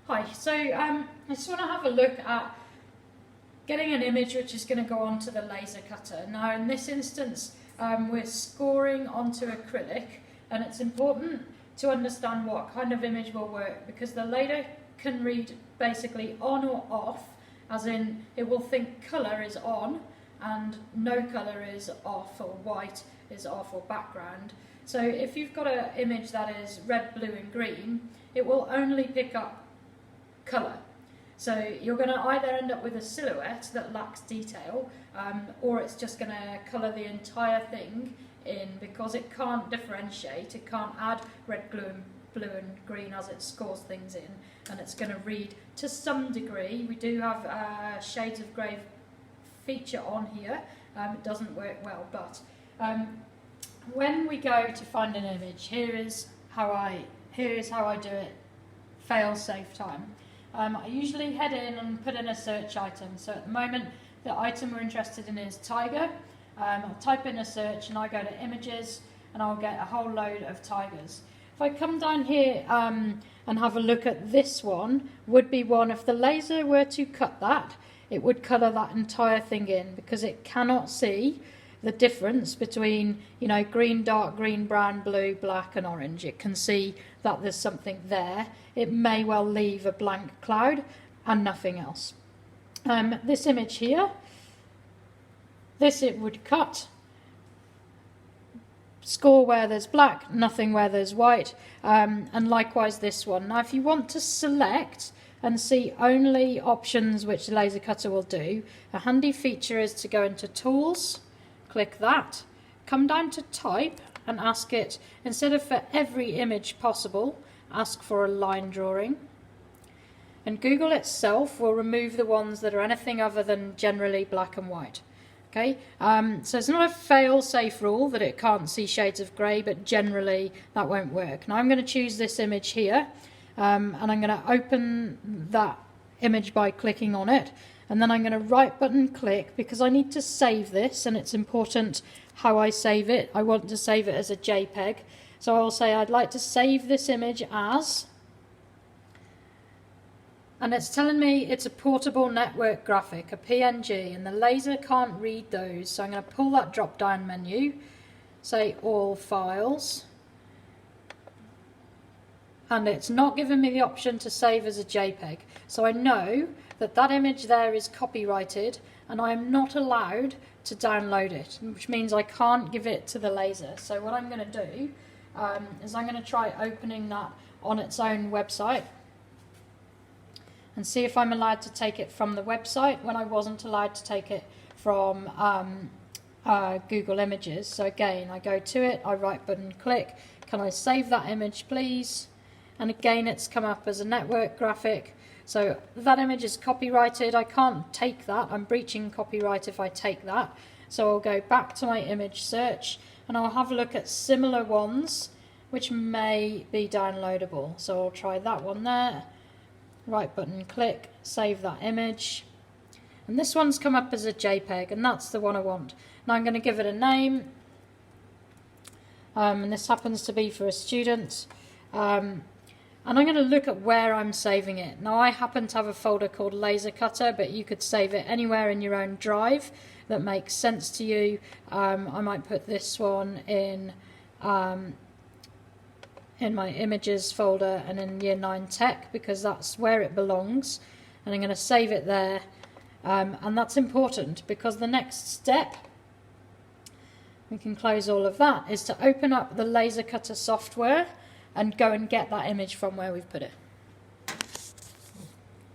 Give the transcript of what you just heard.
Hi, so I just want to have a look at getting an image which is going to go onto the laser cutter. Now in this instance we're scoring onto acrylic, and it's important to understand what kind of image will work, because the laser can read basically on or off, as in it will think colour is on and no colour is off, or white is off, or background. So if you've got an image that is red, blue and green, it will only pick up colour. So you're going to either end up with a silhouette that lacks detail, or it's just going to colour the entire thing in, because it can't differentiate, it can't add red, blue and green as it scores things in, and it's going to read to some degree. We do have shades of grey feature on here. It doesn't work well, but when we go to find an image, here is how I do it, fail safe time. I usually head in and put in a search item. So at the moment the item we're interested in is tiger. I'll type in a search and I go to images and I'll get a whole load of tigers. If I come down here and have a look at this one, would be one, if the laser were to cut that, it would colour that entire thing in, because it cannot see the difference between, you know, green, dark green, brown, blue, black and orange. It can see that there's something there. It may well leave a blank cloud and nothing else. This image here, this it would cut, score where there's black, nothing where there's white, and likewise this one. Now if you want to select and see only options which the laser cutter will do, a handy feature is to go into Tools, click that, come down to Type and ask it, instead of for every image possible, ask for a line drawing. And Google itself will remove the ones that are anything other than generally black and white. Okay, so it's not a fail-safe rule that it can't see shades of grey, but generally that won't work. Now I'm going to choose this image here, and I'm going to open that image by clicking on it, and then I'm going to right button click, because I need to save this and it's important how I save it. I want to save it as a JPEG, so I'll say I'd like to save this image as, and it's telling me it's a portable network graphic, a PNG, and the laser can't read those. So I'm going to pull that drop down menu, say all files, and it's not giving me the option to save as a JPEG. So I know that that image there is copyrighted and I am not allowed to download it, which means I can't give it to the laser. So what I'm going to do is I'm going to try opening that on its own website and see if I'm allowed to take it from the website when I wasn't allowed to take it from Google Images. So again, I go to it, I right button click, can I save that image please? And again it's come up as a network graphic. So that image is copyrighted, I can't take that, I'm breaching copyright if I take that. So I'll go back to my image search and I'll have a look at similar ones which may be downloadable. So I'll try that one there. Right button click, save that image, and this one's come up as a JPEG and that's the one I want. Now I'm going to give it a name, and this happens to be for a student, and I'm going to look at where I'm saving it. Now I happen to have a folder called Laser Cutter, but you could save it anywhere in your own drive that makes sense to you. I might put this one in my images folder and in Year 9 Tech, because that's where it belongs, and I'm going to save it there, and that's important because the next step, we can close all of that, is to open up the Laser Cutter software and go and get that image from where we've put it.